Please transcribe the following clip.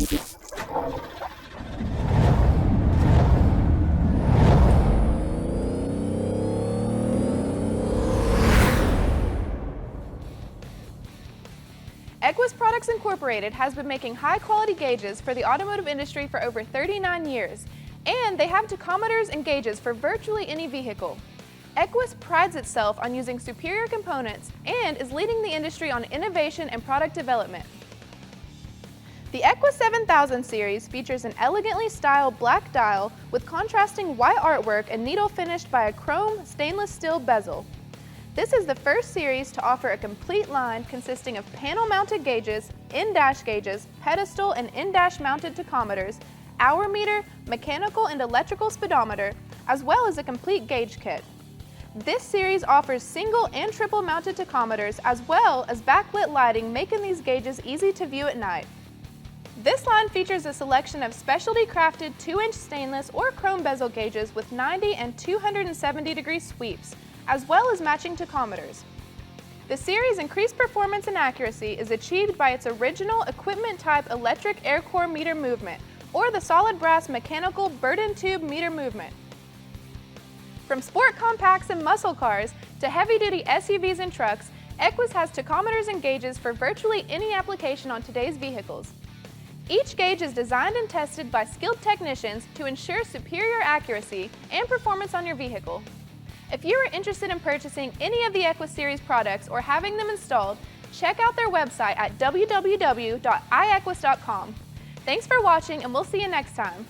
Equus Products Incorporated has been making high-quality gauges for the automotive industry for over 39 years, and they have tachometers and gauges for virtually any vehicle. Equus prides itself on using superior components and is leading the industry on innovation and product development. The Equus 7000 series features an elegantly styled black dial with contrasting white artwork and needle finished by a chrome stainless steel bezel. This is the first series to offer a complete line consisting of panel-mounted gauges, in-dash gauges, pedestal and in-dash mounted tachometers, hourmeter, mechanical and electrical speedometer, as well as a complete gauge kit. This series offers single and triple mounted tachometers as well as backlit lighting, making these gauges easy to view at night. This line features a selection of specialty crafted 2-inch stainless or chrome bezel gauges with 90 and 270-degree sweeps, as well as matching tachometers. The series' increased performance and accuracy is achieved by its original equipment-type electric air core meter movement, or the solid brass mechanical burden tube meter movement. From sport compacts and muscle cars to heavy-duty SUVs and trucks, Equus has tachometers and gauges for virtually any application on today's vehicles. Each gauge is designed and tested by skilled technicians to ensure superior accuracy and performance on your vehicle. If you are interested in purchasing any of the Equus series products or having them installed, check out their website at www.iequus.com. Thanks for watching, and we'll see you next time.